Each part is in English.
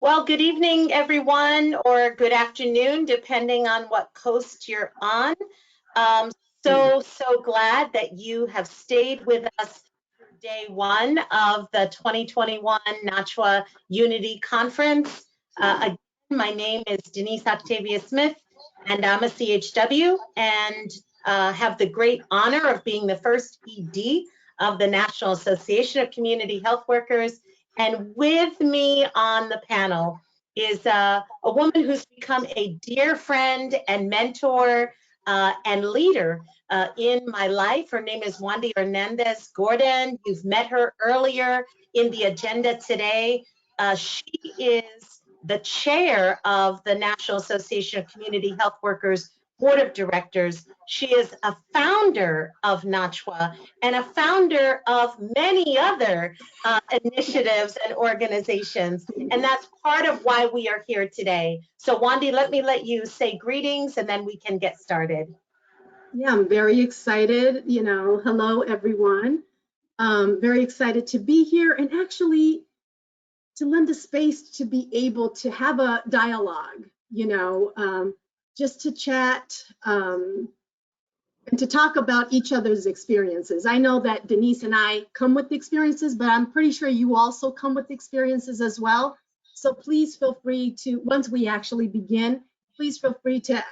Well, good evening, everyone, or good afternoon, depending on what coast you're on. Um, so glad that you have stayed with us through day one of the 2021 NACHW Unity Conference. Again, my name is Denise Octavia Smith, and I'm a CHW, and have the great honor of being the first ED of the National Association of Community Health Workers. And with me on the panel is a woman who's become a dear friend and mentor and leader in my life. Her name is Wandy Hernandez-Gordon. You've met her earlier in the agenda today. She is the chair of the National Association of Community Health Workers Board of Directors. She is a founder of NACHW and a founder of many other initiatives and organizations. And that's part of why we are here today. So Wandy, let you say greetings and then we can get started. Yeah, I'm very excited. Hello, everyone. Very excited to be here and actually to lend a space to be able to have a dialogue, just to chat and to talk about each other's experiences. I know that Denise and I come with experiences, but I'm pretty sure you also come with experiences as well. So please feel free to, once we actually begin, please feel free to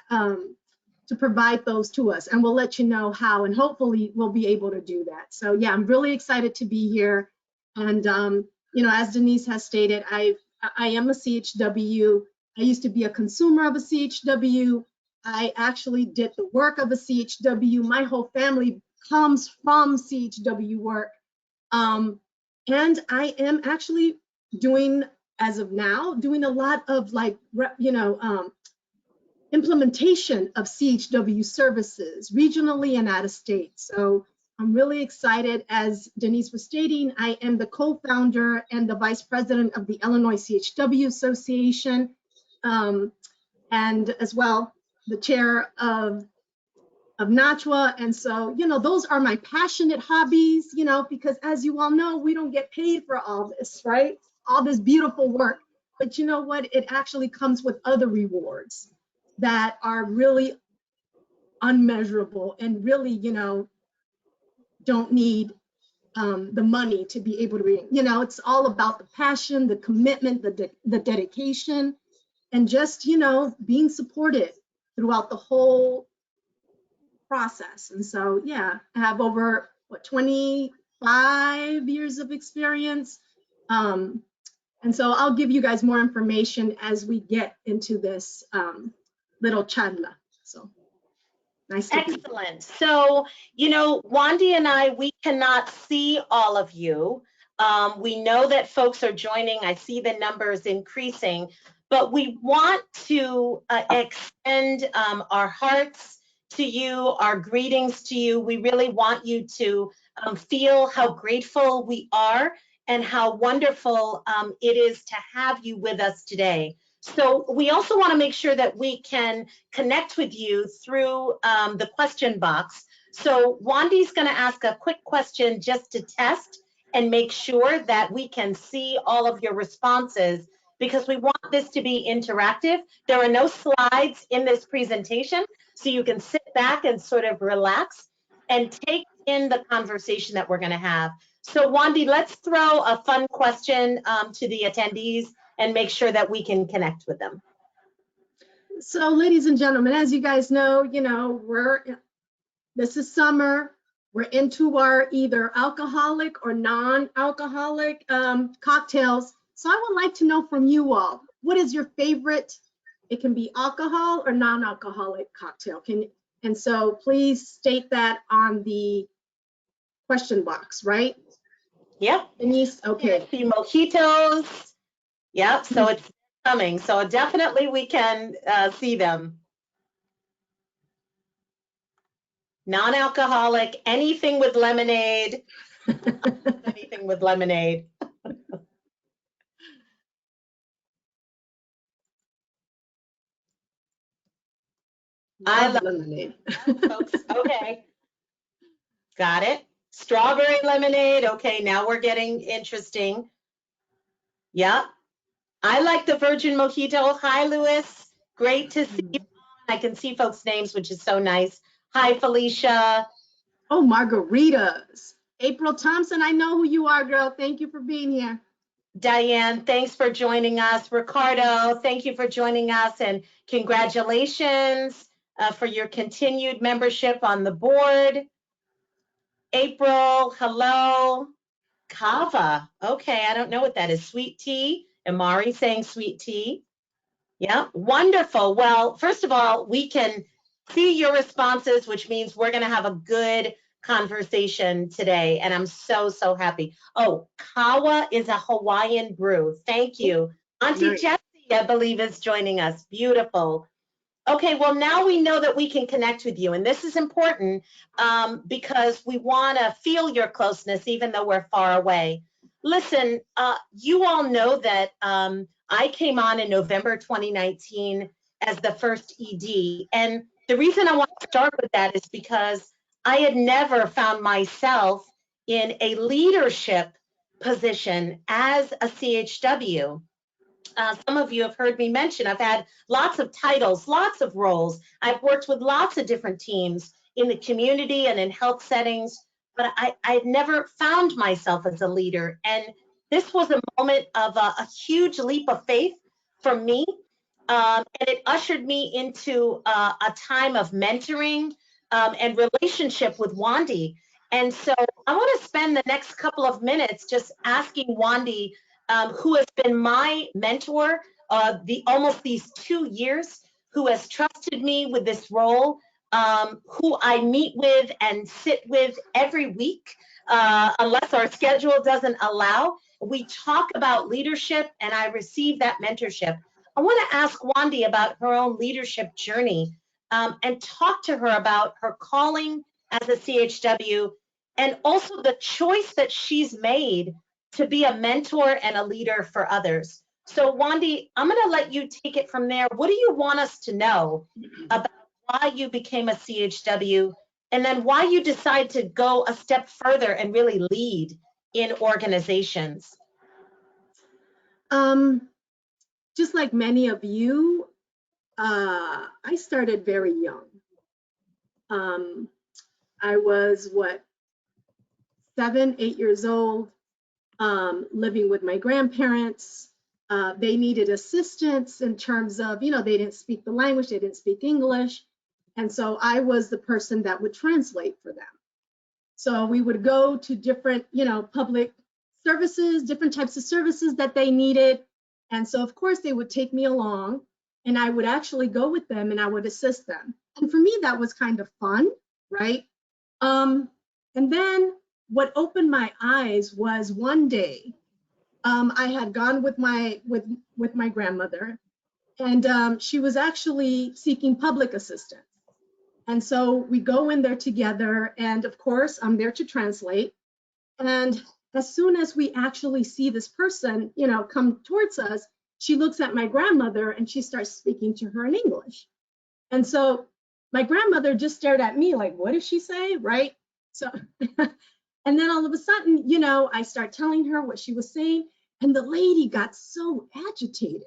provide those to us, and we'll let you know how, and hopefully we'll be able to do that. So yeah, I'm really excited to be here. And as Denise has stated, I am a CHW. I used to be a consumer of a CHW. I actually did the work of a CHW. My whole family comes from CHW work. And I am actually doing, as of now, doing a lot of implementation of CHW services regionally and out of state. So I'm really excited. As Denise was stating, I am the co-founder and the vice president of the Illinois CHW Association, and as well the chair of NACHW. And so, those are my passionate hobbies, because as you all know, we don't get paid for all this, right? All this beautiful work. But you know what? It actually comes with other rewards that are really unmeasurable and really, don't need the money to be able to be, it's all about the passion, the commitment, the dedication, and just, being supported throughout the whole process. And so, yeah, I have over 25 years of experience. And so I'll give you guys more information as we get into this little charla. So nice to be here. Excellent. So, Wandy and I, we cannot see all of you. We know that folks are joining. I see the numbers increasing, but we want to extend our hearts to you, our greetings to you. We really want you to feel how grateful we are and how wonderful it is to have you with us today. So we also want to make sure that we can connect with you through the question box. So Wandy's going to ask a quick question just to test and make sure that we can see all of your responses, because we want this to be interactive. There are no slides in this presentation, so you can sit back and sort of relax and take in the conversation that we're going to have. So Wandy, let's throw a fun question to the attendees and make sure that we can connect with them. So ladies and gentlemen, as you guys know, this is summer. We're into our either alcoholic or non-alcoholic cocktails. So I would like to know from you all, what is your favorite? It can be alcohol or non-alcoholic cocktail. And so please state that on the question box, right? Yep. Denise, okay. The mojitos. Yep, so it's coming. So definitely we can see them. Non-alcoholic, anything with lemonade. Anything with lemonade. I love lemonade. Folks. Okay. Got it. Strawberry lemonade. Okay, now we're getting interesting. Yep. I like the Virgin Mojito. Hi, Louis. Great to see you. I can see folks' names, which is so nice. Hi, Felicia. Oh, margaritas. April Thompson, I know who you are, girl. Thank you for being here. Diane, thanks for joining us. Ricardo, thank you for joining us, and congratulations for your continued membership on the board. April, hello. Kava, okay, I don't know what that is. Sweet tea. Amari saying sweet tea. Yeah, wonderful. Well, first of all, we can see your responses, which means we're going to have a good conversation today. And I'm so, so happy. Oh, Kawa is a Hawaiian brew. Thank you. Auntie Nice. Jessie, I believe, is joining us. Beautiful. Okay, well, now we know that we can connect with you. And this is important because we want to feel your closeness, even though we're far away. Listen, you all know that I came on in November 2019 as the first ED. And the reason I want to start with that is because I had never found myself in a leadership position as a CHW. Some of you have heard me mention I've had lots of titles, lots of roles. I've worked with lots of different teams in the community and in health settings, but I'd never found myself as a leader. And this was a moment of a huge leap of faith for me. And it ushered me into a time of mentoring and relationship with Wandy. And so I want to spend the next couple of minutes just asking Wandy, who has been my mentor almost these 2 years, who has trusted me with this role, who I meet with and sit with every week, unless our schedule doesn't allow. We talk about leadership and I receive that mentorship. I want to ask Wandy about her own leadership journey and talk to her about her calling as a CHW and also the choice that she's made to be a mentor and a leader for others. So Wandy, I'm going to let you take it from there. What do you want us to know about why you became a CHW and then why you decide to go a step further and really lead in organizations? Just like many of you, I started very young. I was 7, 8 years old, living with my grandparents. They needed assistance in terms of, they didn't speak the language, they didn't speak English. And so I was the person that would translate for them. So we would go to different, public services, different types of services that they needed. And so of course they would take me along and I would actually go with them and I would assist them. And for me, that was kind of fun, right? And then what opened my eyes was one day, I had gone with my grandmother and she was actually seeking public assistance. And so we go in there together and of course I'm there to translate. And as soon as we actually see this person, come towards us, she looks at my grandmother and she starts speaking to her in English. And so my grandmother just stared at me like, what did she say, right? So, and then all of a sudden, I start telling her what she was saying and the lady got so agitated.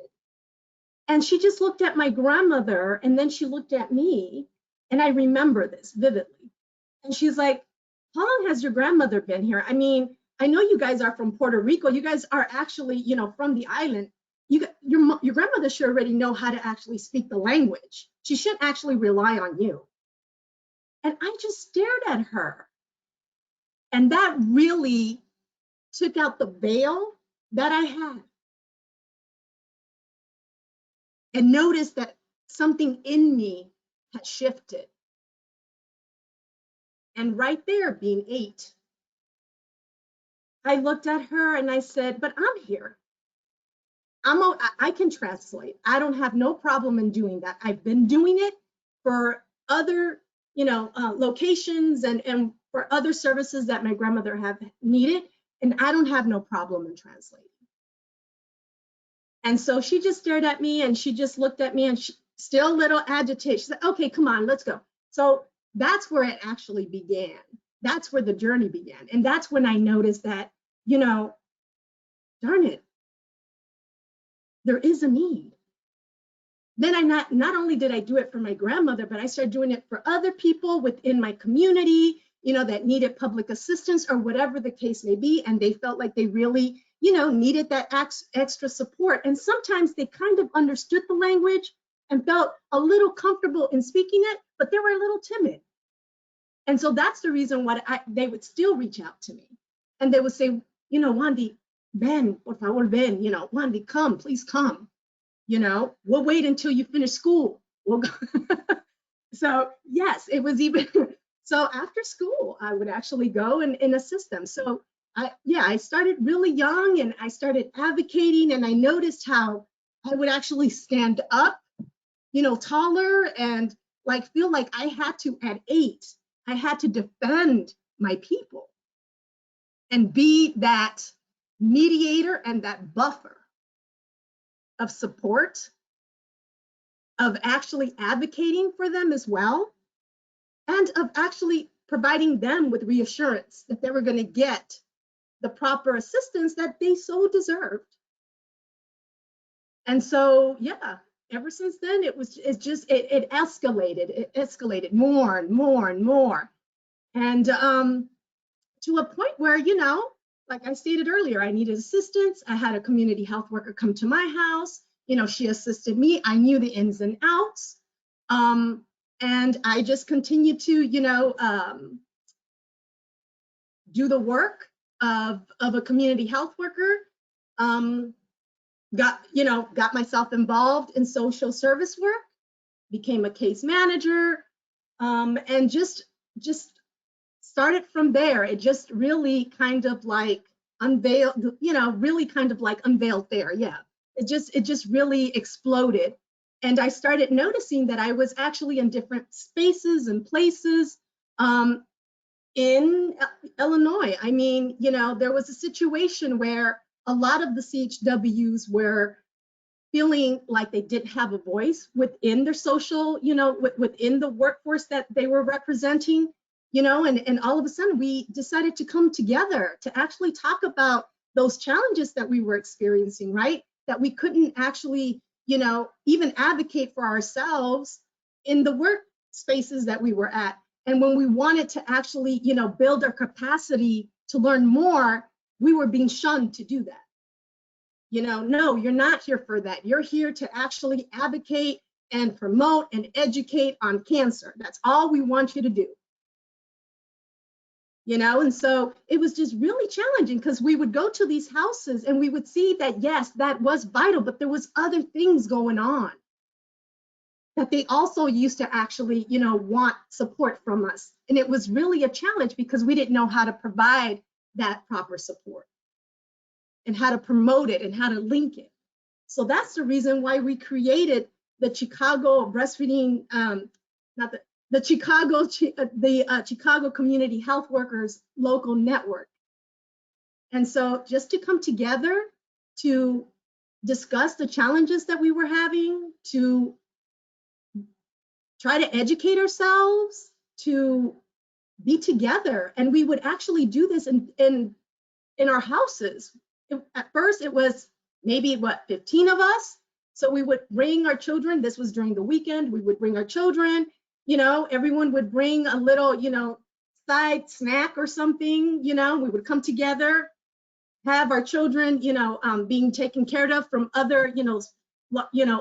And she just looked at my grandmother and then she looked at me. And I remember this vividly. And she's like, how long has your grandmother been here? I mean, I know you guys are from Puerto Rico. You guys are actually, from the island. Your grandmother should already know how to actually speak the language. She shouldn't actually rely on you. And I just stared at her. And that really took out the veil that I had. And noticed that something in me had shifted. And right there, being 8, I looked at her and I said, but I'm here. I can translate. I don't have no problem in doing that. I've been doing it for other, locations and for other services that my grandmother have needed. And I don't have no problem in translating. And so she just stared at me and she just looked at me and she, still a little agitated. She said, okay, come on, let's go. So that's where it actually began. That's where the journey began. And that's when I noticed that, darn it, there is a need. Then I not only did I do it for my grandmother, but I started doing it for other people within my community, that needed public assistance or whatever the case may be. And they felt like they really, needed that extra support. And sometimes they kind of understood the language and felt a little comfortable in speaking it, but they were a little timid. And so that's the reason why they would still reach out to me. And they would say, Wandy, ven, por favor, ven, Wandy, come, please come. We'll wait until you finish school. We'll go. So yes, it was even, so after school, I would actually go and assist them. So I started really young and I started advocating, and I noticed how I would actually stand up, taller, and feel like I had to, at 8, I had to defend my people and be that mediator and that buffer of support, of actually advocating for them as well, and of actually providing them with reassurance that they were going to get the proper assistance that they so deserved. And so, yeah, ever since then, it escalated more and more and more. And to a point where, like I stated earlier, I needed assistance. I had a community health worker come to my house. She assisted me. I knew the ins and outs. And I just continued to, do the work of a community health worker. Got myself involved in social service work, became a case manager, and just started from there. It just really kind of unveiled, unveiled there. Yeah, it just really exploded. And I started noticing that I was actually in different spaces and places in Illinois. I mean, there was a situation where a lot of the CHWs were feeling like they didn't have a voice within their social, within the workforce that they were representing, and all of a sudden we decided to come together to actually talk about those challenges that we were experiencing, right? That we couldn't actually, even advocate for ourselves in the workspaces that we were at. And when we wanted to actually, build our capacity to learn more, we were being shunned to do that. No, you're not here for that. You're here to actually advocate and promote and educate on cancer. That's all we want you to do. And so it was just really challenging because we would go to these houses and we would see that, yes, that was vital, but there was other things going on that they also used to actually, want support from us. And it was really a challenge because we didn't know how to provide that proper support and how to promote it and how to link it. So that's the reason why we created the Chicago breastfeeding, the Chicago Community Health Workers local network. And so just to come together to discuss the challenges that we were having, to try to educate ourselves, to be together. And we would actually do this in our houses. At first it was maybe 15 of us. So we would bring our children. This was during the weekend. We would bring our children, everyone would bring a little, side snack or something, we would come together, have our children, being taken care of from other,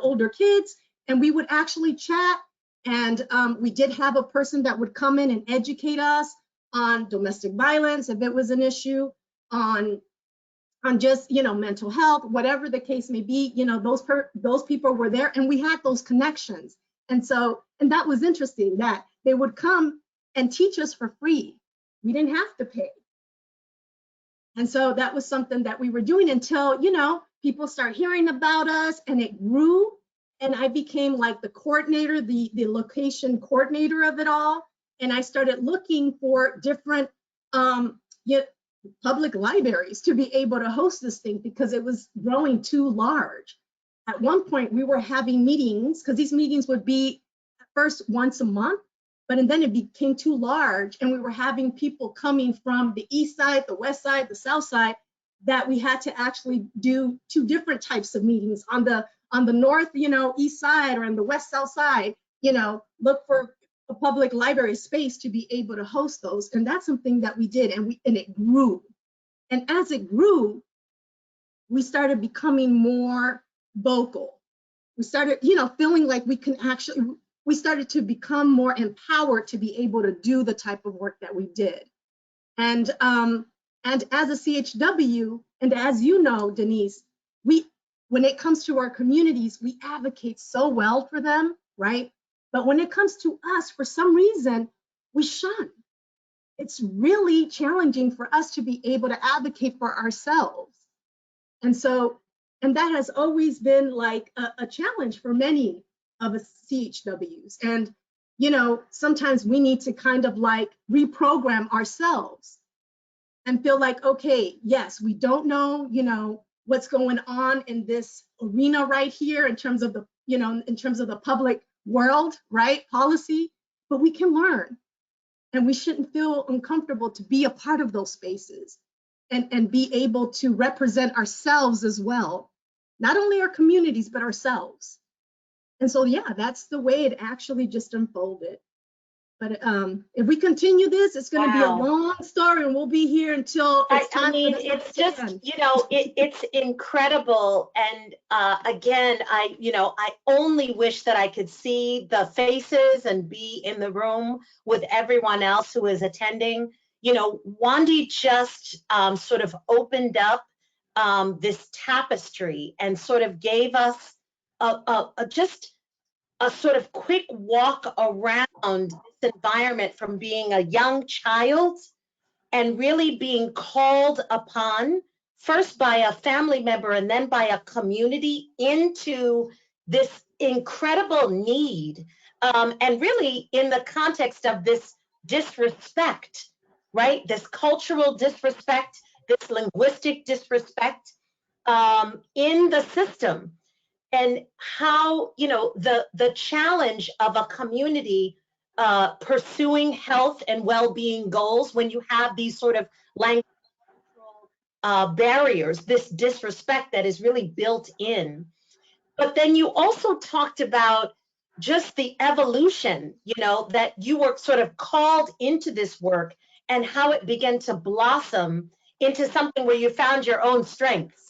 older kids. And we would actually chat. And we did have a person that would come in and educate us on domestic violence, if it was an issue, on just, mental health, whatever the case may be, those people were there and we had those connections. And that was interesting that they would come and teach us for free. We didn't have to pay. And so that was something that we were doing until, people start hearing about us and it grew. And I became like the coordinator, the location coordinator of it all. And I started looking for different public libraries to be able to host this thing because it was growing too large. At one point, we were having meetings because these meetings would be at first once a month, but then it became too large and we were having people coming from the east side, the west side, the south side that we had to actually do two different types of meetings on the north, east side, or on the west south side, look for a public library space to be able to host those. And that's something that we did, and it grew. And as it grew, we started becoming more vocal. We started, feeling like we started to become more empowered to be able to do the type of work that we did. And as a CHW, and as you know, Denise, when it comes to our communities, we advocate so well for them, right? But when it comes to us, for some reason, we shun. It's really challenging for us to be able to advocate for ourselves. And that has always been like a challenge for many of us CHWs. And, sometimes we need to kind of like reprogram ourselves and feel like, okay, yes, we don't know, what's going on in this arena right here in terms of the public world, right? Policy, but we can learn, and we shouldn't feel uncomfortable to be a part of those spaces and be able to represent ourselves as well, not only our communities, but ourselves. And so, yeah, that's the way it actually just unfolded. But if we continue this, it's going to be a long story, and we'll be here until it's time. I mean, it's just, it's incredible. And again, I only wish that I could see the faces and be in the room with everyone else who is attending. Wandy just sort of opened up this tapestry and sort of gave us just a sort of quick walk around this environment from being a young child and really being called upon first by a family member and then by a community into this incredible need. And really in the context of this disrespect, right? This cultural disrespect, this linguistic disrespect in the system. And how, the challenge of a community pursuing health and well-being goals when you have these sort of language barriers, this disrespect that is really built in. But then you also talked about just the evolution, that you were sort of called into this work and how it began to blossom into something where you found your own strengths.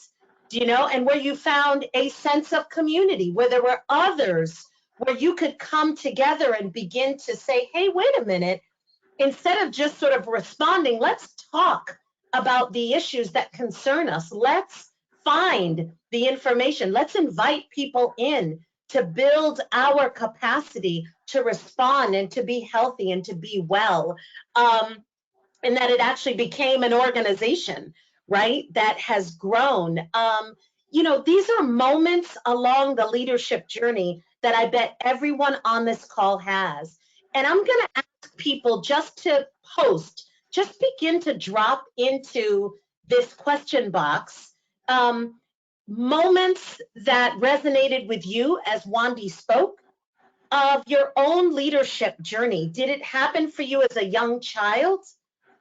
And where you found a sense of community, where there were others, where you could come together and begin to say, hey, wait a minute, instead of just sort of responding, let's talk about the issues that concern us. Let's find the information. Let's invite people in to build our capacity to respond and to be healthy and to be well. And that it actually became an organization, right, that has grown. These are moments along the leadership journey that I bet everyone on this call has. And I'm going to ask people just to post, just begin to drop into this question box moments that resonated with you as Wandy spoke of your own leadership journey. Did it happen for you as a young child?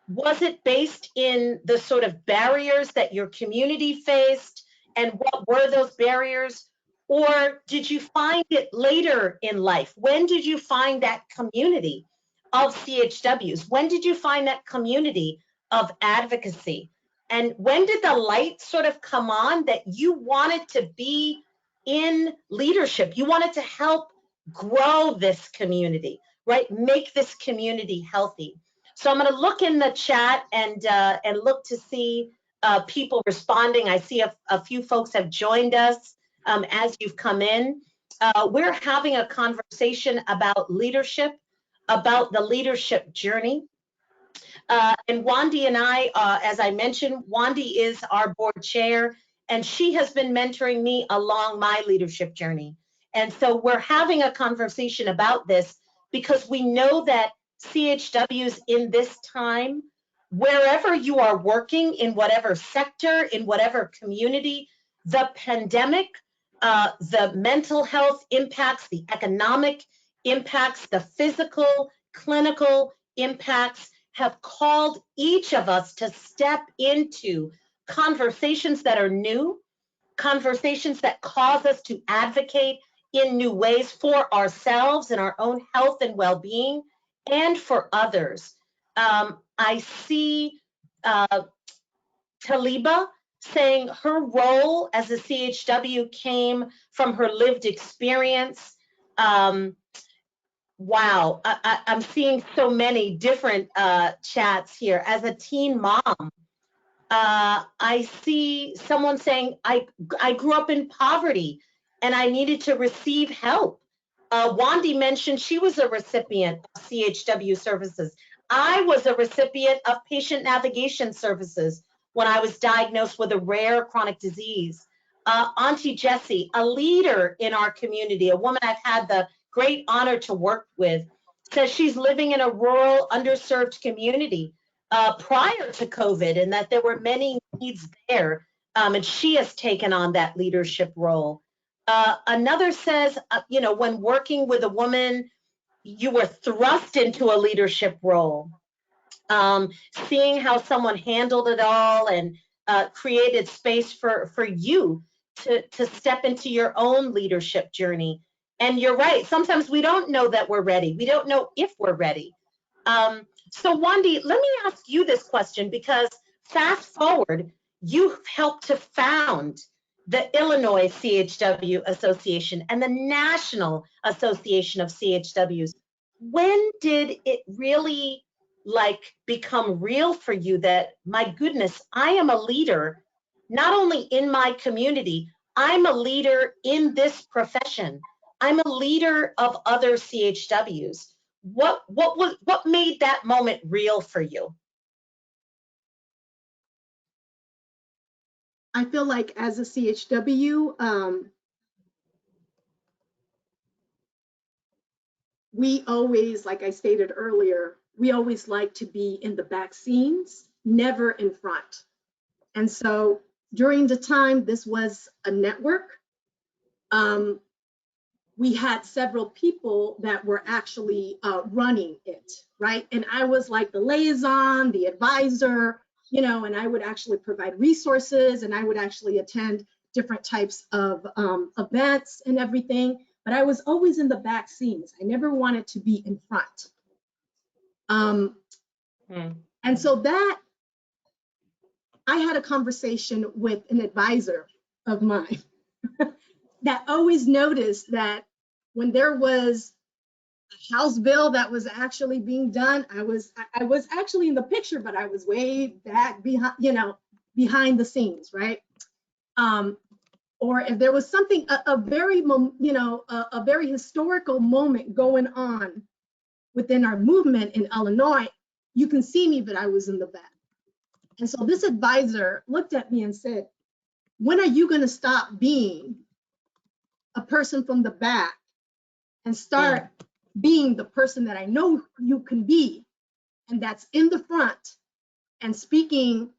Was it based in the sort of barriers that your community faced, and what were those barriers? Or did you find it later in life? When did you find that community of CHWs? When did you find that community of advocacy? And when did the light sort of come on that you wanted to be in leadership? You wanted to help grow this community, right? Make this community healthy. So I'm going to look in the chat and look to see people responding. I see a few folks have joined us as you've come in. We're having a conversation about leadership, about the leadership journey. And Wandy and I, as I mentioned, Wandy is our board chair, and she has been mentoring me along my leadership journey. And so we're having a conversation about this because we know that CHWs in this time, wherever you are working, in whatever sector, in whatever community, the pandemic, the mental health impacts, the economic impacts, the physical, clinical impacts have called each of us to step into conversations that are new, conversations that cause us to advocate in new ways for ourselves and our own health and well-being and for others. I see Taliba saying her role as a CHW came from her lived experience. Wow, I'm seeing so many different chats here. As a teen mom, I see someone saying, I grew up in poverty and I needed to receive help. Wandy mentioned she was a recipient of CHW services. I was a recipient of patient navigation services when I was diagnosed with a rare chronic disease. Auntie Jessie, a leader in our community, a woman I've had the great honor to work with, says she's living in a rural, underserved community prior to COVID, and that there were many needs there, and she has taken on that leadership role. Another says, when working with a woman, you were thrust into a leadership role. Seeing how someone handled it all and created space for you to step into your own leadership journey. And you're right, sometimes we don't know that we're ready. We don't know if we're ready. So Wandy, let me ask you this question, because fast forward, you helped to found the Illinois CHW Association and the National Association of CHWs. When did it really become real for you that, my goodness, I am a leader, not only in my community, I'm a leader in this profession. I'm a leader of other CHWs. What made that moment real for you? I feel like as a CHW, we always, like I stated earlier, we always like to be in the back scenes, never in front. And so during the time this was a network, we had several people that were actually running it, right? And I was like the liaison, the advisor, and I would actually provide resources, and I would actually attend different types of events and everything. But I was always in the back scenes. I never wanted to be in front. And so that, I had a conversation with an advisor of mine that always noticed that when there was a House bill that was actually being done, I was actually in the picture, but I was way back behind the scenes, right? Or if there was something, a very historical moment going on within our movement in Illinois, you can see me, but I was in the back. And so this advisor looked at me and said, when are you going to stop being a person from the back and start being the person that I know you can be, and that's in the front and speaking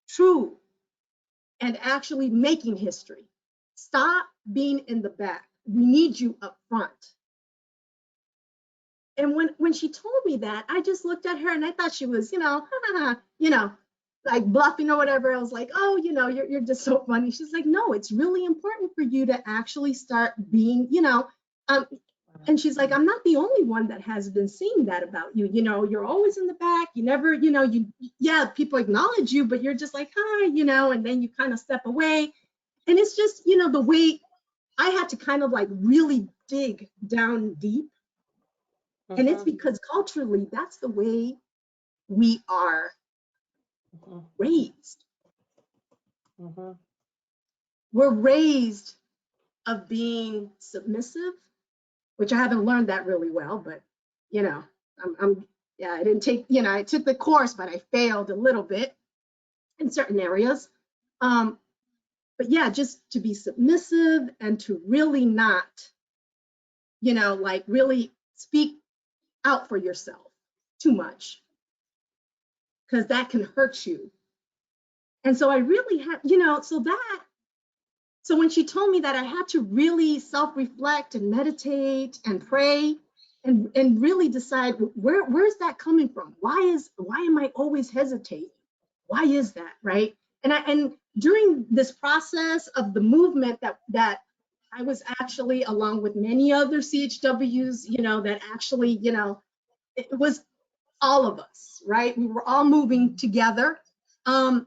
true and actually making history? Stop being in the back. We need you up front. And when she told me that, I just looked at her and I thought she was, like bluffing or whatever. I was like, oh, you're just so funny. She's like, no, it's really important for you to actually start being, and she's like, I'm not the only one that has been seeing that about you. You're always in the back. You never, people acknowledge you, but you're just like, hi, and then you kind of step away. And it's just, the way I had to kind of like really dig down deep. And it's because culturally, that's the way we are raised. We're raised of being submissive, which I haven't learned that really well, but I didn't take, I took the course, but I failed a little bit in certain areas. But yeah, just to be submissive and to really not, really speak out for yourself too much, because that can hurt you. And so I really had, so when she told me that, I had to really self-reflect and meditate and pray and really decide, where's that coming from? Why am I always hesitating? Why is that, right? And during this process of the movement that I was actually, along with many other CHWs, that actually, it was all of us, right? We were all moving together. But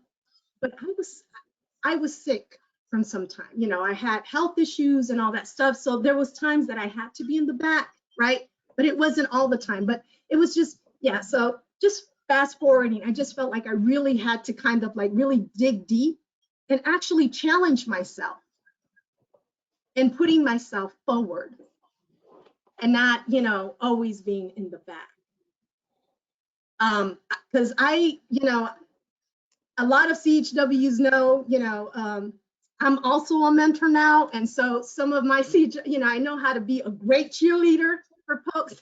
I was sick from some time. I had health issues and all that stuff. So there was times that I had to be in the back, right? But it wasn't all the time. But it was just, yeah. So just fast forwarding, I just felt like I really had to kind of like really dig deep and actually challenge myself and putting myself forward and not, always being in the back. Because a lot of CHWs know, I'm also a mentor now. And so some of my I know how to be a great cheerleader for folks.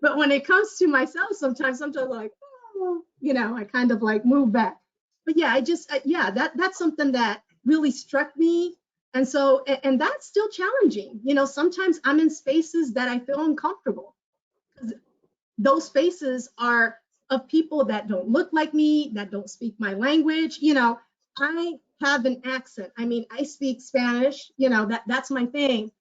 But when it comes to myself, sometimes I'm like, oh, I kind of like move back. But yeah, that's something that really struck me. And so, and that's still challenging. Sometimes I'm in spaces that I feel uncomfortable because those spaces are of people that don't look like me, that don't speak my language. I have an accent. I mean, I speak Spanish, that's my thing.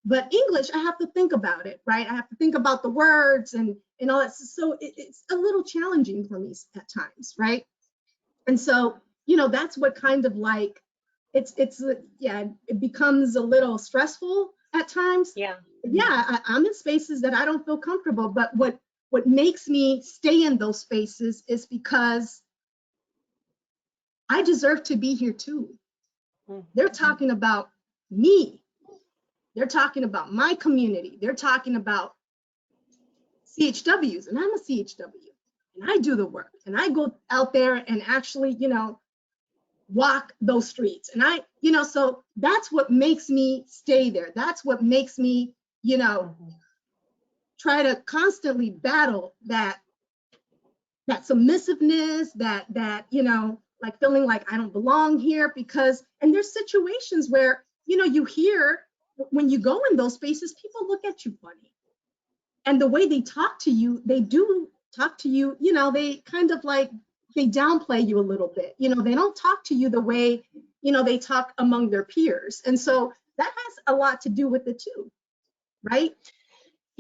But English, I have to think about it, right? I have to think about the words and all that. So it's a little challenging for me at times, right? And so, that's what kind of like, it becomes a little stressful at times. Yeah. I'm in spaces that I don't feel comfortable, but what makes me stay in those spaces is because I deserve to be here too. They're talking about me. They're talking about my community. They're talking about CHWs, and I'm a CHW, and I do the work, and I go out there and actually, walk those streets. And so that's what makes me stay there. That's what makes me, try to constantly battle that submissiveness, that like feeling like I don't belong here, because, and there's situations where, you hear when you go in those spaces, people look at you funny. And the way they talk to you, they do talk to you, they kind of like, they downplay you a little bit. They don't talk to you the way, they talk among their peers. And so that has a lot to do with it too, right?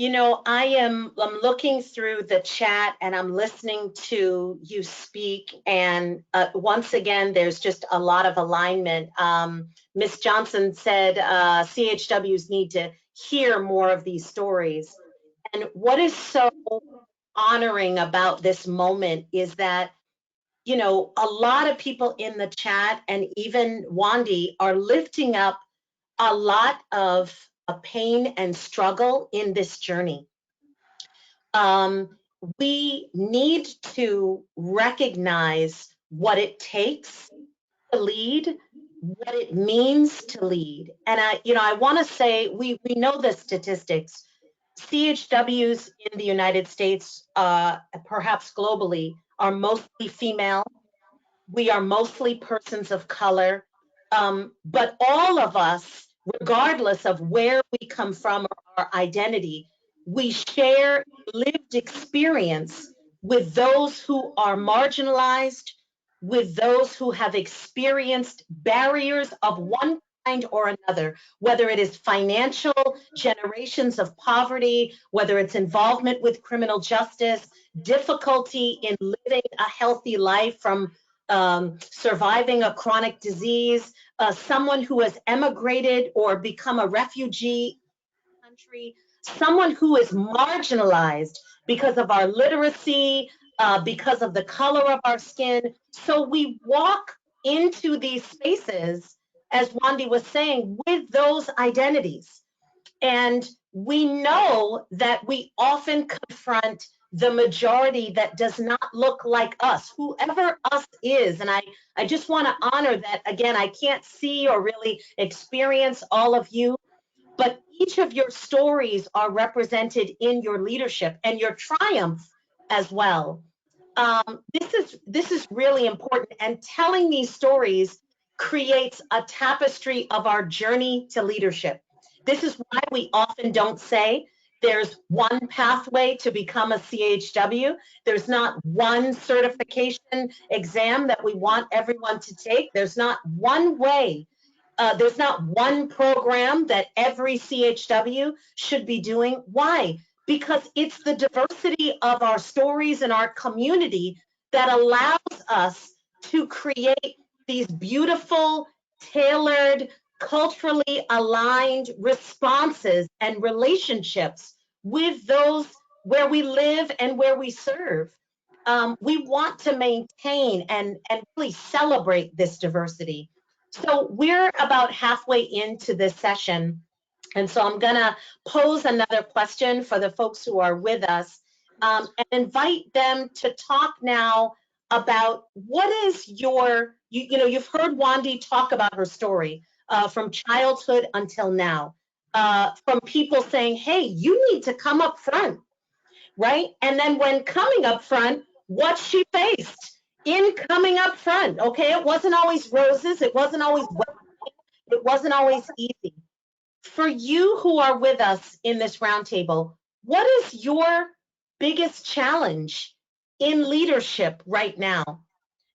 I'm looking through the chat and I'm listening to you speak. And once again, there's just a lot of alignment. Ms. Johnson said CHWs need to hear more of these stories. And what is so honoring about this moment is that, a lot of people in the chat and even Wandy are lifting up a lot of pain and struggle in this journey. We need to recognize what it takes to lead, what it means to lead. And I want to say, we know the statistics. CHWs in the United States, perhaps globally, are mostly female. We are mostly persons of color. But all of us, regardless of where we come from or our identity, we share lived experience with those who are marginalized, with those who have experienced barriers of one kind or another, whether it is financial, generations of poverty, whether it's involvement with criminal justice, difficulty in living a healthy life from surviving a chronic disease, someone who has emigrated or become a refugee in the country, someone who is marginalized because of our literacy, because of the color of our skin. So we walk into these spaces, as Wandy was saying, with those identities. And we know that we often confront the majority that does not look like us, whoever us is. And I just want to honor that. Again, I can't see or really experience all of you, but each of your stories are represented in your leadership and your triumph as well. This is really important, and telling these stories creates a tapestry of our journey to leadership. This is why we often don't say, there's one pathway to become a CHW. There's not one certification exam that we want everyone to take. There's not one way. There's not one program that every CHW should be doing. Why? Because it's the diversity of our stories and our community that allows us to create these beautiful, tailored, culturally aligned responses and relationships with those where we live and where we serve. We want to maintain and really celebrate this diversity. So we're about halfway into this session. And so I'm gonna pose another question for the folks who are with us and invite them to talk now about what is your, you know, you've heard Wandy talk about her story from childhood until now, from people saying, hey, you need to come up front, right? And then when coming up front, what she faced in coming up front, okay? It wasn't always roses, it wasn't always it wasn't always easy. For you who are with us in this roundtable, what is your biggest challenge in leadership right now?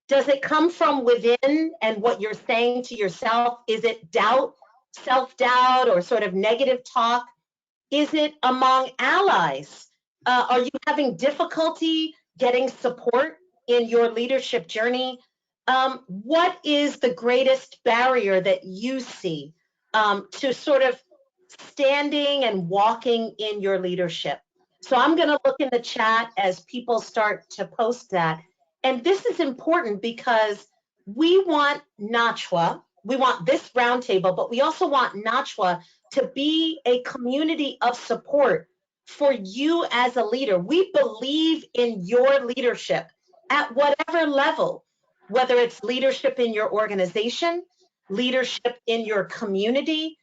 Does it come from within and what you're saying to yourself? Is it doubt, self-doubt, or sort of negative talk? Is it among allies? Are you having difficulty getting support in your leadership journey? What is the greatest barrier that you see to sort of standing and walking in your leadership? So I'm going to look in the chat as people start to post that. And this is important because we want NACHW, we want this roundtable, but we also want NACHW to be a community of support for you as a leader. We believe in your leadership at whatever level, whether it's leadership in your organization, leadership in your community,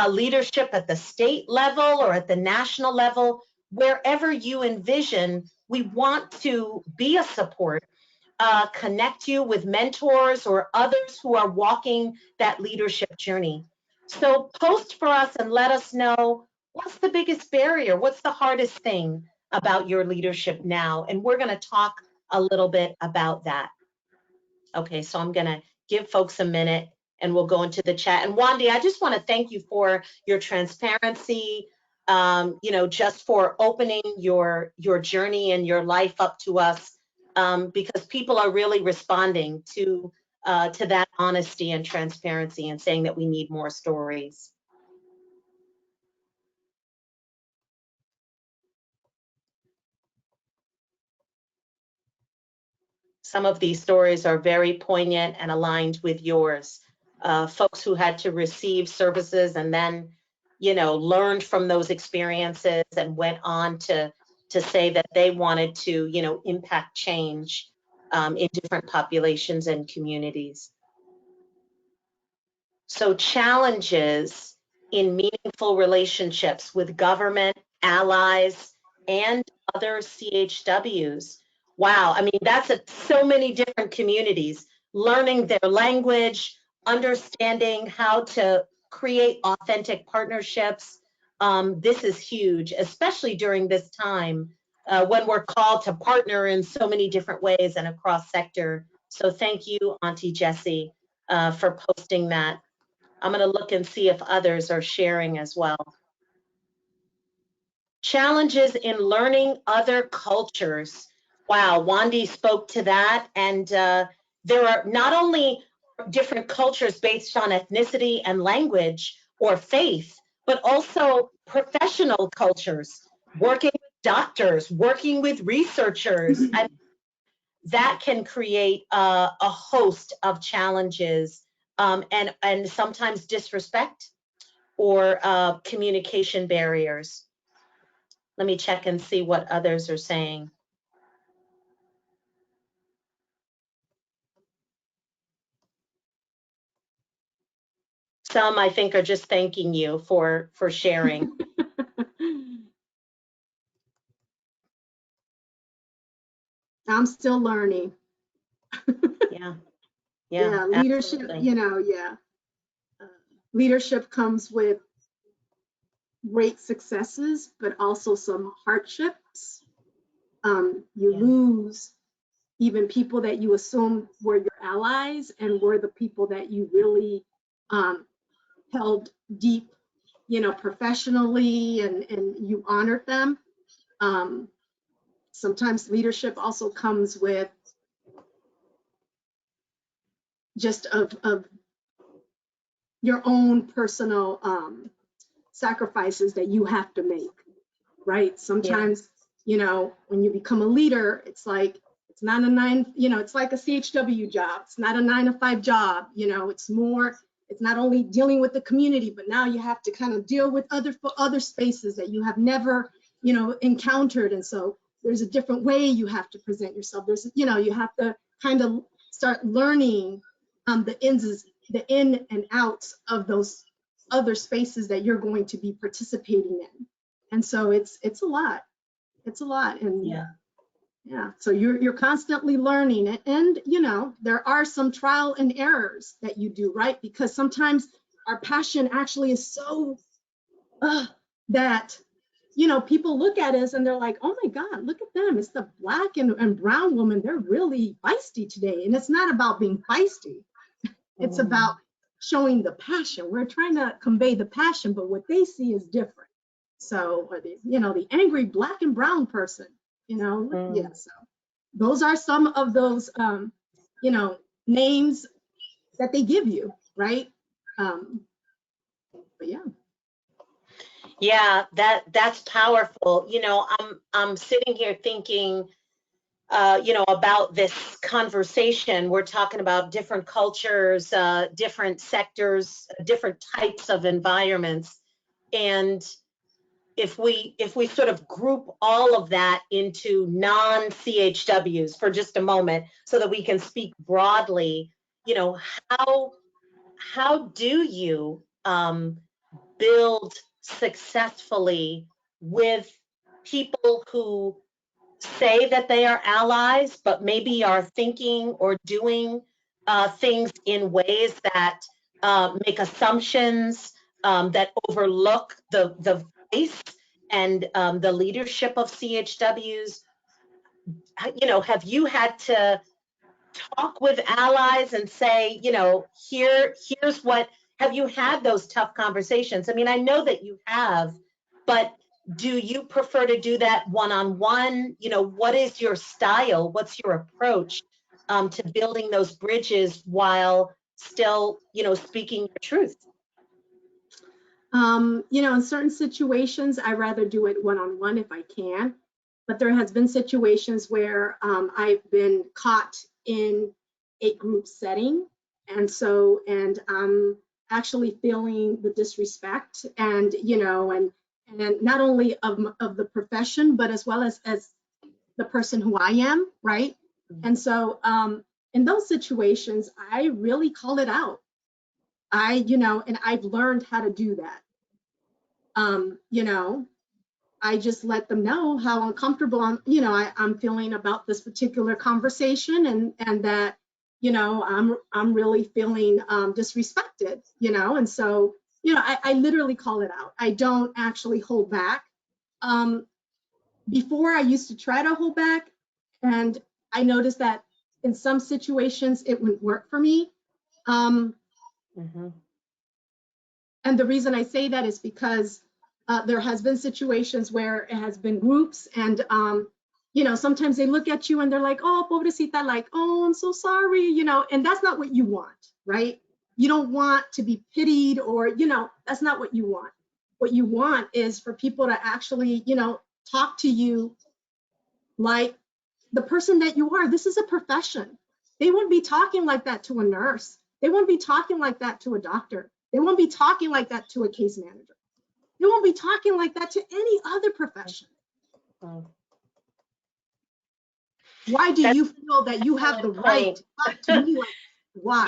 leadership at the state level or at the national level, wherever you envision, we want to be a support, connect you with mentors or others who are walking that leadership journey. So post for us and let us know what's the biggest barrier, what's the hardest thing about your leadership now, and we're going to talk a little bit about that. Okay, so I'm going to give folks a minute and we'll go into the chat. And Wandy, I just want to thank you for your transparency, you know, just for opening your journey and your life up to us, because people are really responding to that honesty and transparency and saying that we need more stories. Some of these stories are very poignant and aligned with yours. Folks who had to receive services and then, you know, learned from those experiences and went on to say that they wanted to, you know, impact change in different populations and communities. So challenges in meaningful relationships with government, allies, and other CHWs. Wow, I mean, that's so many different communities, learning their language, understanding how to create authentic partnerships. This is huge, especially during this time when we're called to partner in so many different ways and across sector. So thank you, Auntie Jessie, for posting that. I'm going to look and see if others are sharing as well. Challenges in learning other cultures. Wow, Wandy spoke to that. And there are not only different cultures based on ethnicity and language or faith, but also professional cultures, working with doctors, working with researchers. And that can create a host of challenges and sometimes disrespect or communication barriers. Let me check and see what others are saying. Some, I think, are just thanking you for sharing. I'm still learning. Yeah, leadership, absolutely. You know, leadership comes with great successes, but also some hardships. You Yeah. lose even people that you assumed were your allies and were the people that you really held deep, professionally, and you honored them. Sometimes leadership also comes with just of your own personal sacrifices that you have to make, right? Sometimes, when you become a leader, it's like, it's not a it's like a CHW job. It's not a 9-to-5 job. It's more, it's not only dealing with the community, but now you have to kind of deal with other spaces that you have never, encountered. And so there's a different way you have to present yourself. There's, you have to kind of start learning the in and outs of those other spaces that you're going to be participating in. And so it's a lot. It's a lot. And yeah, so you're constantly learning. And there are some trial and errors that you do, right? Because sometimes our passion actually is so that people look at us and they're like, oh my God, look at them. It's the Black and brown woman. They're really feisty today. And it's not about being feisty. It's about showing the passion. We're trying to convey the passion, but what they see is different. So, or the angry Black and brown person, yeah. So those are some of those, names that they give you, right? But yeah. Yeah, that's powerful. I'm sitting here thinking, about this conversation. We're talking about different cultures, different sectors, different types of environments. And if we sort of group all of that into non-CHWs for just a moment, so that we can speak broadly, how do you build successfully with people who say that they are allies, but maybe are thinking or doing things in ways that make assumptions, that overlook the voice and the leadership of CHWs? Have you had to talk with allies and say, here's what, have you had those tough conversations? I mean, I know that you have, but do you prefer to do that one-on-one? What is your style? What's your approach to building those bridges while still, speaking your truth? In certain situations, I rather do it one-on-one if I can, but there has been situations where I've been caught in a group setting, and I'm actually feeling the disrespect, and and not only of the profession, but as well as the person who I am, right? And so in those situations, I really call it out. And I've learned how to do that. I just let them know how uncomfortable I'm feeling about this particular conversation, and that, I'm really feeling disrespected, and so, I literally call it out. I don't actually hold back. Before I used to try to hold back, and I noticed that in some situations it wouldn't work for me. And the reason I say that is because there has been situations where it has been groups, and sometimes they look at you and they're like, oh, pobrecita, like, oh, I'm so sorry, and that's not what you want, right? You don't want to be pitied, or, that's not what you want. What you want is for people to actually, talk to you like the person that you are. This is a profession. They wouldn't be talking like that to a nurse. They wouldn't be talking like that to a doctor. They won't be talking like that to a case manager. They won't be talking like that to any other profession. Why do you feel that you have the right to talk to me like that? Why?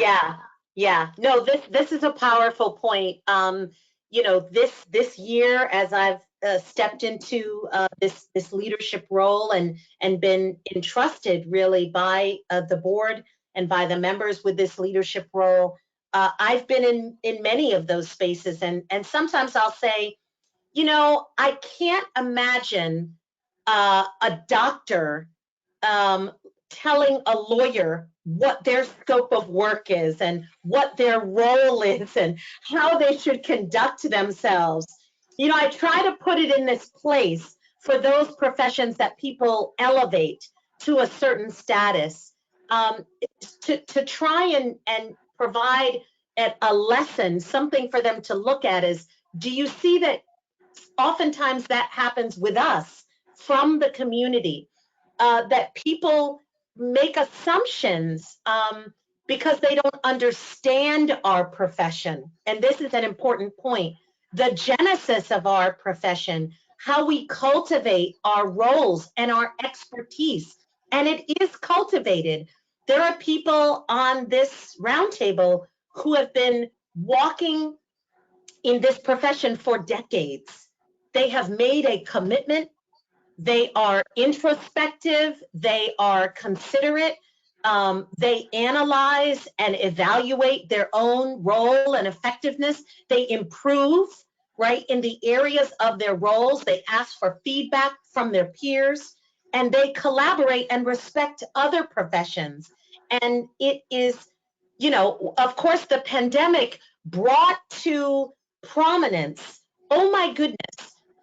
Yeah. No, this is a powerful point. This year, as I've stepped into this leadership role and been entrusted really by the board and by the members with this leadership role, I've been in many of those spaces, and sometimes I'll say, I can't imagine a doctor telling a lawyer what their scope of work is and what their role is and how they should conduct themselves. I try to put it in this place for those professions that people elevate to a certain status, to try and provide a lesson, something for them to look at is, do you see that oftentimes that happens with us from the community, that people make assumptions because they don't understand our profession. And this is an important point. The genesis of our profession, how we cultivate our roles and our expertise. And it is cultivated. There are people on this roundtable who have been walking in this profession for decades. They have made a commitment. They are introspective. They are considerate. They analyze and evaluate their own role and effectiveness. They improve, right, in the areas of their roles. They ask for feedback from their peers, and they collaborate and respect other professions. And it is, of course, the pandemic brought to prominence, oh my goodness,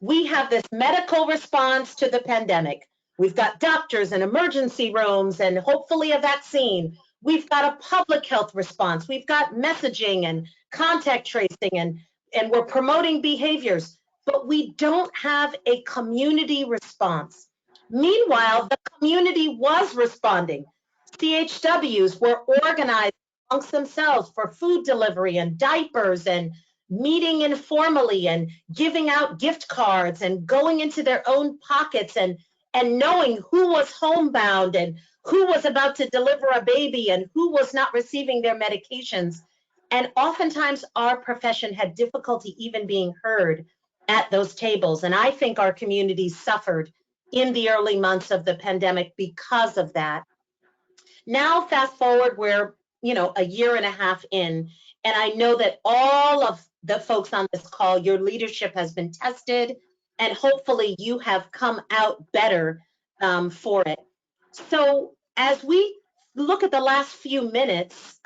we have this medical response to the pandemic. We've got doctors and emergency rooms and hopefully a vaccine. We've got a public health response. We've got messaging and contact tracing, and we're promoting behaviors, but we don't have a community response. Meanwhile, the community was responding. CHWs were organized amongst themselves for food delivery and diapers and meeting informally and giving out gift cards and going into their own pockets and knowing who was homebound and who was about to deliver a baby and who was not receiving their medications. And oftentimes our profession had difficulty even being heard at those tables. And I think our community suffered in the early months of the pandemic because of that. Now, fast forward, we're, a year and a half in, and I know that all of the folks on this call, your leadership has been tested, and hopefully you have come out better for it. So as we look at the last few minutes,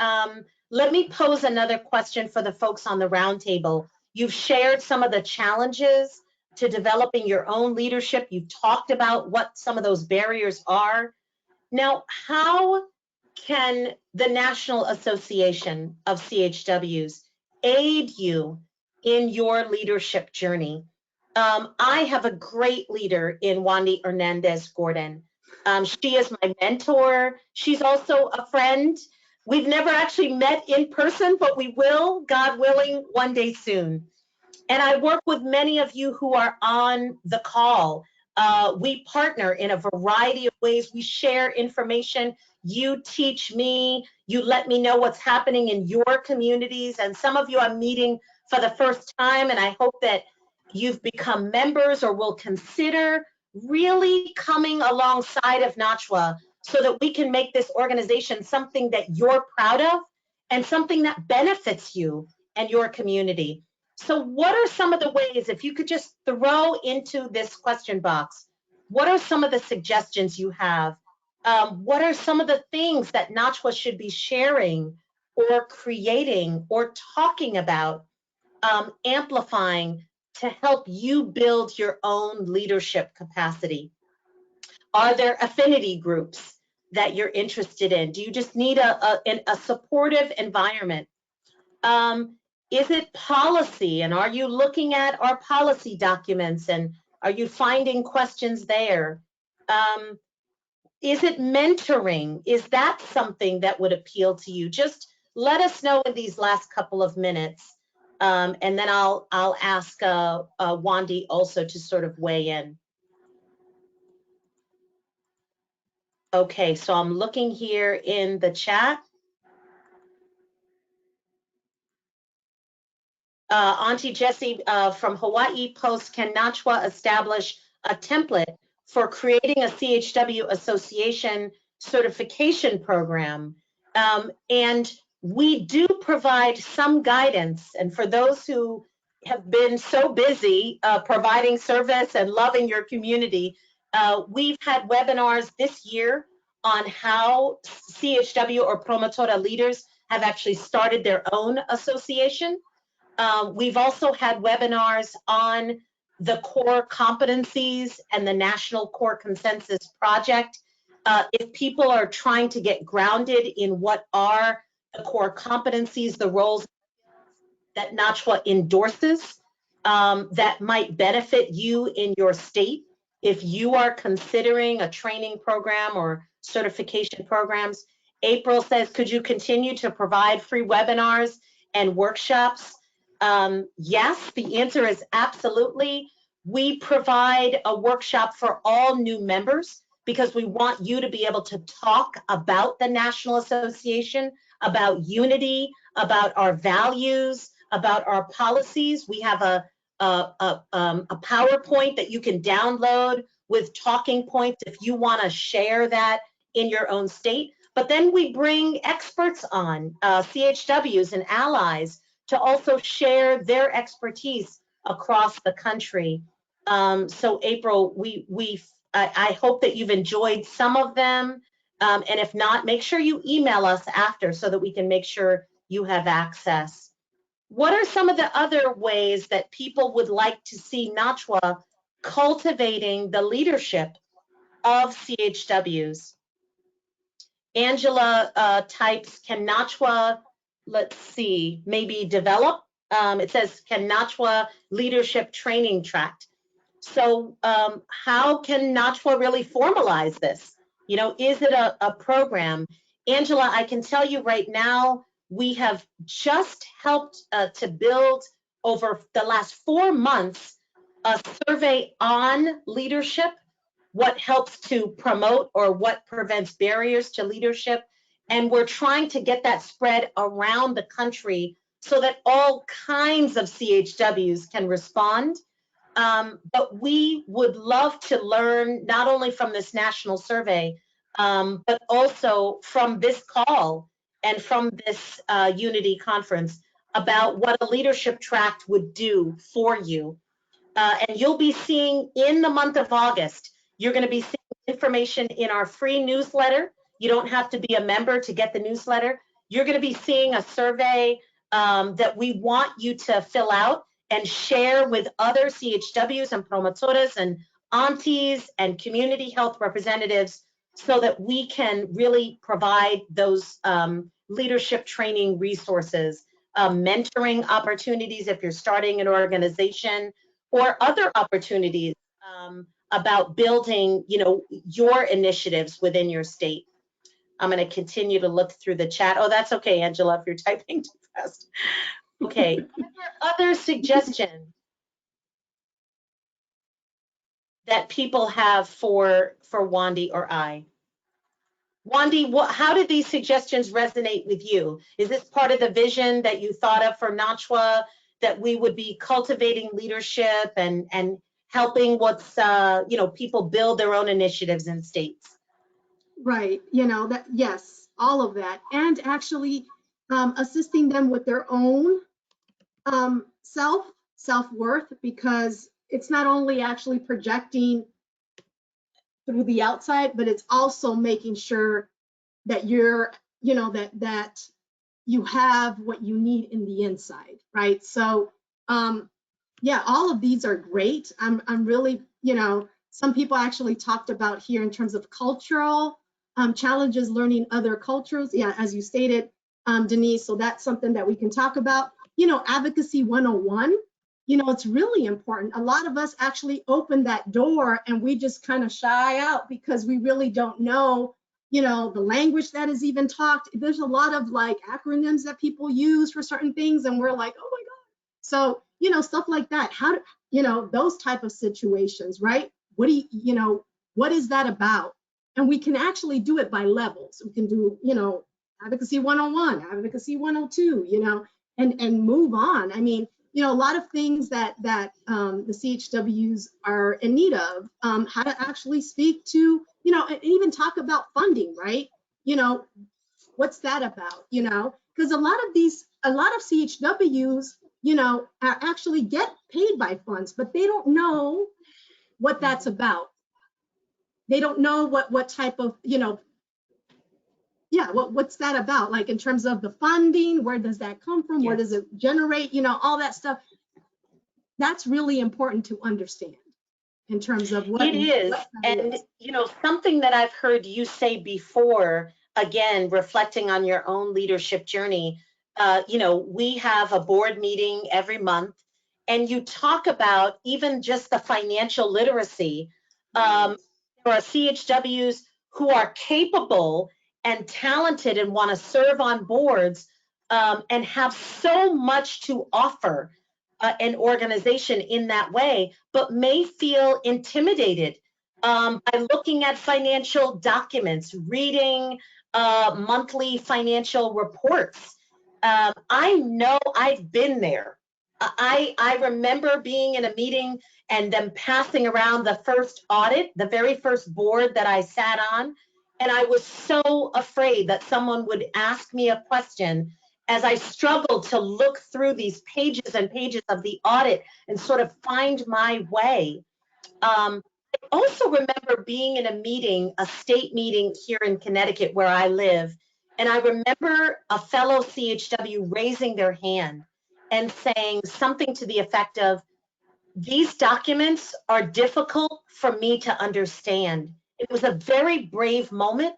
let me pose another question for the folks on the roundtable. You've shared some of the challenges to developing your own leadership. You've talked about what some of those barriers are. Now, how can the National Association of CHWs aid you in your leadership journey? I have a great leader in Wandy Hernandez-Gordon. She is my mentor. She's also a friend. We've never actually met in person, but we will, God willing, one day soon. And I work with many of you who are on the call. We partner in a variety of ways. We share information. You teach me. You let me know what's happening in your communities. And some of you I'm meeting for the first time, and I hope that you've become members or will consider really coming alongside of NACHW so that we can make this organization something that you're proud of and something that benefits you and your community. So what are some of the ways, if you could just throw into this question box, what are some of the suggestions you have? What are some of the things that NACHW should be sharing or creating or talking about, amplifying to help you build your own leadership capacity? Are there affinity groups that you're interested in? Do you just need a supportive environment? Is it policy, and are you looking at our policy documents and are you finding questions there? Is it mentoring? Is that something that would appeal to you? Just let us know in these last couple of minutes, and then I'll ask Wandy also to sort of weigh in. Okay, so I'm looking here in the chat. Auntie Jessie from Hawaii posts, can NACHW establish a template for creating a CHW association certification program? And we do provide some guidance. And for those who have been so busy providing service and loving your community. We've had webinars this year on how CHW or Promotora leaders have actually started their own association. We've also had webinars on the core competencies and the National Core Consensus Project. If people are trying to get grounded in what are the core competencies, the roles that NACHW endorses, that might benefit you in your state, if you are considering a training program or certification programs. April says, could you continue to provide free webinars and workshops? Yes, the answer is absolutely. We provide a workshop for all new members because we want you to be able to talk about the National Association, about unity, about our values, about our policies. We have a PowerPoint that you can download with talking points if you want to share that in your own state. But then we bring experts on, CHWs and allies, to also share their expertise across the country. So April, I hope that you've enjoyed some of them. And if not, make sure you email us after so that we can make sure you have access. What are some of the other ways that people would like to see NACHW cultivating the leadership of CHWs? Angela types, can NACHW, let's see, maybe develop? It says, can NACHW leadership training tract? So how can NACHW really formalize this? You know, is it a program? Angela, I can tell you right now, we have just helped to build over the last 4 months a survey on leadership, what helps to promote or what prevents barriers to leadership. And we're trying to get that spread around the country so that all kinds of CHWs can respond. But we would love to learn not only from this national survey, but also from this call and from this Unity conference about what a leadership tract would do for you. And you'll be seeing in the month of August, you're going to be seeing information in our free newsletter. You don't have to be a member to get the newsletter. You're going to be seeing a survey that we want you to fill out and share with other CHWs and promotoras and aunties and community health representatives so that we can really provide those leadership training resources, mentoring opportunities if you're starting an organization, or other opportunities about building, you know, your initiatives within your state. I'm going to continue to look through the chat. Oh, that's okay, Angela, if you're typing too fast. Okay, other suggestions that people have for Wandy or I? Wandy, how did these suggestions resonate with you? Is this part of the vision that you thought of for NACHW, that we would be cultivating leadership and helping what's, you know, people build their own initiatives in states? Right, you know, that, yes, all of that, and actually assisting them with their own self-worth, because it's not only actually projecting through the outside, but it's also making sure that you're, you know, that you have what you need in the inside, right? So yeah, all of these are great. I'm really, you know, some people actually talked about here in terms of cultural challenges, learning other cultures. Yeah, as you stated, Denise, so that's something that we can talk about. You know, advocacy 101, you know, it's really important. A lot of us actually open that door and we just kind of shy out because we really don't know, you know, the language that is even talked. There's a lot of like acronyms that people use for certain things and we're like, oh my God. So, you know, stuff like that. How do, you know, those type of situations, right? What do you know, what is that about? And we can actually do it by levels. We can do, you know, advocacy 101, advocacy 102, you know, and move on. I mean, you know, a lot of things that the CHWs are in need of, how to actually speak to, you know, and even talk about funding, right? You know, what's that about, you know? Because a lot of CHWs, actually get paid by funds, but they don't know what that's about. They don't know what type of, what's that about? Like in terms of the funding, where does that come from? Where does it generate? All that stuff. That's really important to understand in terms of what it is. And, something that I've heard you say before, again, reflecting on your own leadership journey, we have a board meeting every month, and you talk about even just the financial literacy. There are CHWs who are capable and talented and want to serve on boards, and have so much to offer an organization in that way, but may feel intimidated by looking at financial documents, reading monthly financial reports. I know I've been there. I remember being in a meeting and them passing around the first audit, the very first board that I sat on. And I was so afraid that someone would ask me a question as I struggled to look through these pages and pages of the audit and sort of find my way. I also remember being in a meeting, a state meeting here in Connecticut where I live, and I remember a fellow CHW raising their hand and saying something to the effect of, "These documents are difficult for me to understand." It was a very brave moment,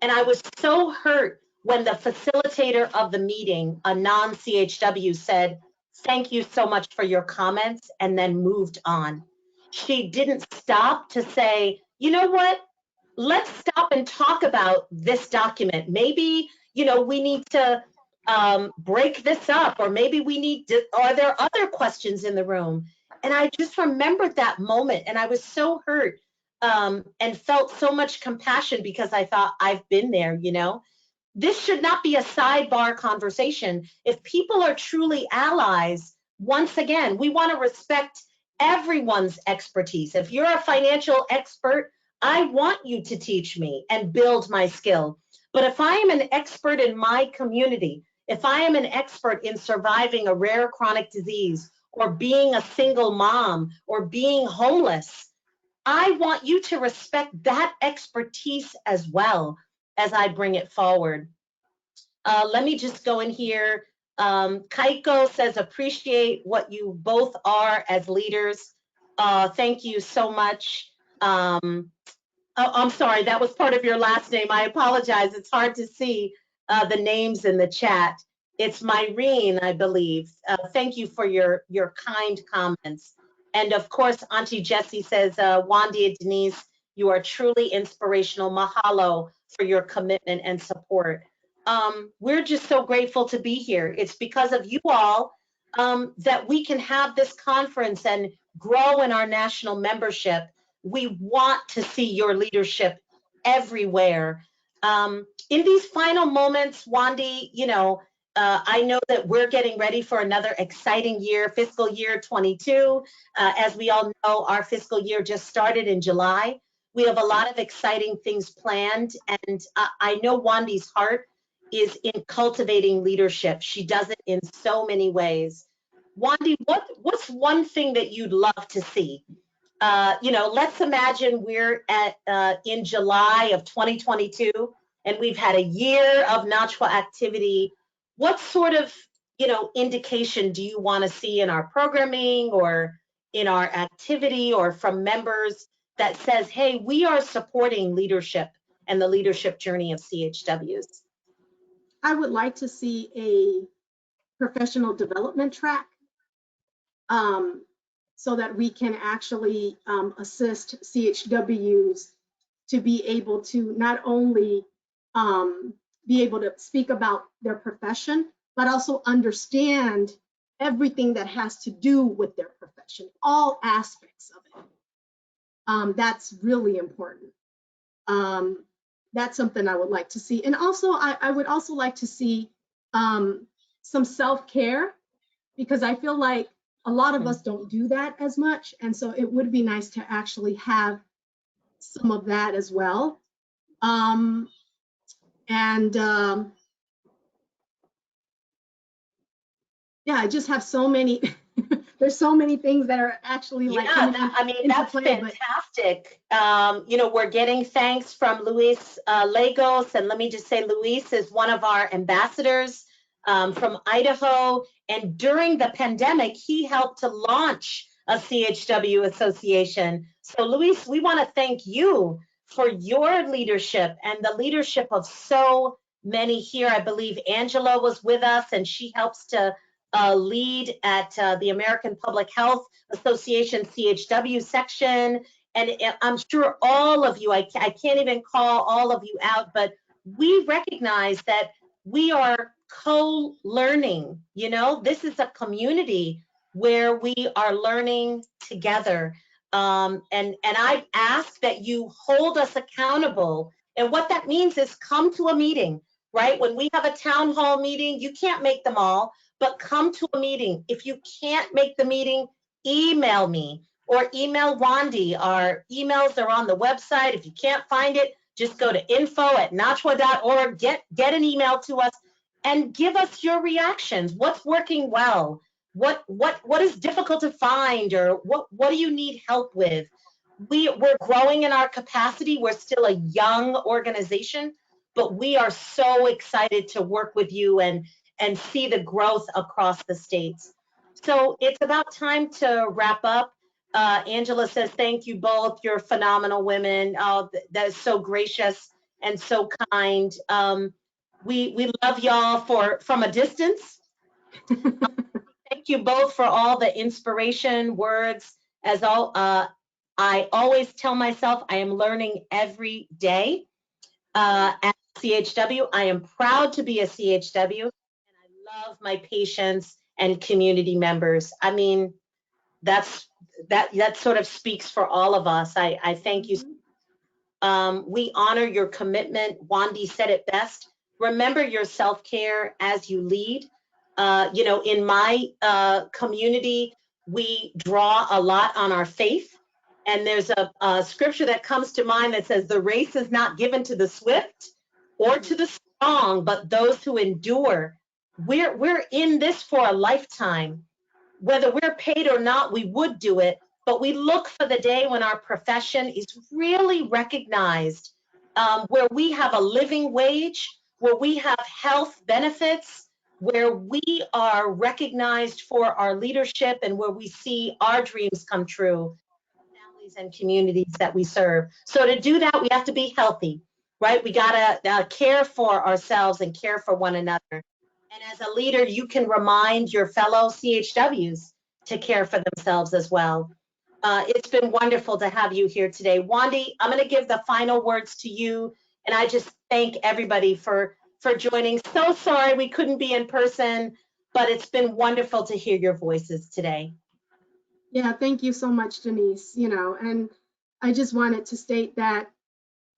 and I was so hurt when the facilitator of the meeting, a non-CHW, said, "Thank you so much for your comments," and then moved on. She didn't stop to say, "You know what? Let's stop and talk about this document. Maybe, we need to break this up, or maybe are there other questions in the room?" And I just remembered that moment, and I was so hurt, and felt so much compassion because I thought, I've been there. This should not be a sidebar conversation. If people are truly allies, once again, we want to respect everyone's expertise. If you're a financial expert, I want you to teach me and build my skill. But if I am an expert in my community, if I am an expert in surviving a rare chronic disease, or being a single mom, or being homeless, I want you to respect that expertise as well as I bring it forward. Let me just go in here. Kaiko says, "Appreciate what you both are as leaders." Thank you so much. I'm sorry, that was part of your last name. I apologize. It's hard to see the names in the chat. It's Myrene, I believe. Thank you for your kind comments. And of course, Auntie Jessie says, "Wandy and Denise, you are truly inspirational. Mahalo for your commitment and support." We're just so grateful to be here. It's because of you all that we can have this conference and grow in our national membership. We want to see your leadership everywhere. In these final moments, Wandy, I know that we're getting ready for another exciting year, fiscal year 22. As we all know, our fiscal year just started in July. We have a lot of exciting things planned, and I know Wandy's heart is in cultivating leadership. She does it in so many ways. Wandy, what's one thing that you'd love to see? Let's imagine we're in July of 2022, and we've had a year of NACHW activity. What sort of, indication do you want to see in our programming or in our activity or from members that says, hey, we are supporting leadership and the leadership journey of CHWs? I would like to see a professional development track, so that we can actually assist CHWs to be able to not only be able to speak about their profession, but also understand everything that has to do with their profession, all aspects of it. That's really important. That's something I would like to see. And also, I would also like to see some self-care, because I feel like a lot of us don't do that as much. And so it would be nice to actually have some of that as well. yeah, I just have so many, there's so many things that are actually like Yeah, coming I mean, into that's play, but fantastic. You know, we're getting thanks from Luis Lagos, and let me just say, Luis is one of our ambassadors from Idaho. And during the pandemic, he helped to launch a CHW association. So, Luis, we want to thank you for your leadership and the leadership of so many here. I believe Angela was with us, and she helps to lead at the American Public Health Association CHW section. And I'm sure all of you, I can't even call all of you out, but we recognize that we are co-learning. You know, this is a community where we are learning together. And I've asked that you hold us accountable. And what that means is come to a meeting, right? When we have a town hall meeting, you can't make them all, but come to a meeting. If you can't make the meeting, email me or email Wandy. Our emails are on the website. If you can't find it, just go to info@nachwa.org, get an email to us and give us your reactions. What's working well? What is difficult to find, or what do you need help with? We're growing in our capacity. We're still a young organization, but we are so excited to work with you and see the growth across the states. So it's about time to wrap up. Angela says, thank you both. You're phenomenal women. Oh, that is so gracious and so kind. We love y'all from a distance. Thank you both for all the inspiration words. As all, I always tell myself I am learning every day at CHW. I am proud to be a CHW, and I love my patients and community members. I mean, that sort of speaks for all of us. I thank you. We honor your commitment. Wandy said it best. Remember your self-care as you lead. You know, in my community, we draw a lot on our faith. And there's a scripture that comes to mind that says, the race is not given to the swift or to the strong, but those who endure. We're in this for a lifetime. Whether we're paid or not, we would do it, but we look for the day when our profession is really recognized, where we have a living wage, where we have health benefits, where we are recognized for our leadership, and where we see our dreams come true, families and communities that we serve. So to do that, we have to be healthy, right? We gotta care for ourselves and care for one another. And as a leader, you can remind your fellow CHWs to care for themselves as well. It's been wonderful to have you here today. Wandy, I'm going to give the final words to you, and I just thank everybody for joining. So sorry we couldn't be in person, but it's been wonderful to hear your voices today. yeah, thank you so much, Denise. You know, and I just wanted to state that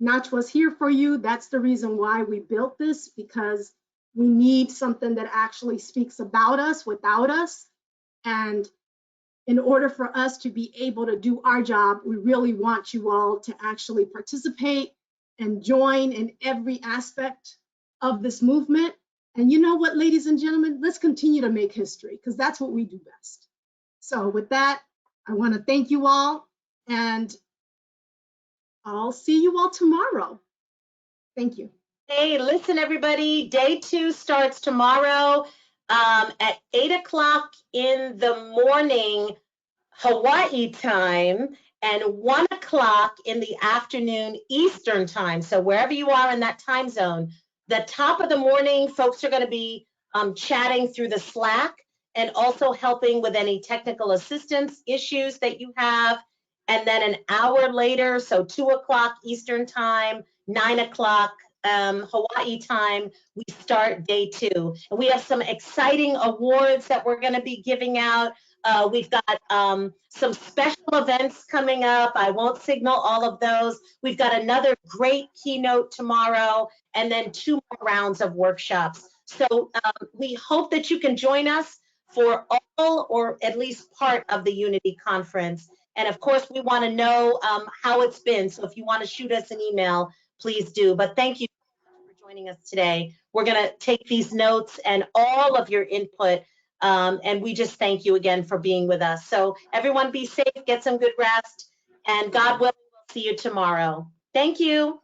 NACHW's here for you. That's the reason why we built this, because we need something that actually speaks about us without us. And in order for us to be able to do our job, we really want you all to actually participate and join in every aspect of this movement. And you know what, ladies and gentlemen, let's continue to make history, because that's what we do best. So with that, I want to thank you all, and I'll see you all tomorrow. Thank you. Hey, listen, everybody, day 2 starts tomorrow at 8 o'clock in the morning, Hawaii time, and 1 o'clock in the afternoon, Eastern time. So wherever you are in that time zone, the top of the morning, folks are going to be chatting through the Slack and also helping with any technical assistance issues that you have. And then an hour later, so 2 o'clock Eastern time, 9 o'clock Hawaii time, we start day 2. And we have some exciting awards that we're going to be giving out. We've got some special events coming up. I won't signal all of those. We've got another great keynote tomorrow, and then 2 more rounds of workshops. So we hope that you can join us for all or at least part of the Unity Conference. And of course, we want to know how it's been. So if you want to shoot us an email, please do. But thank you for joining us today. We're going to take these notes and all of your input And we just thank you again for being with us. So everyone be safe, get some good rest, and God willing, we'll see you tomorrow. Thank you.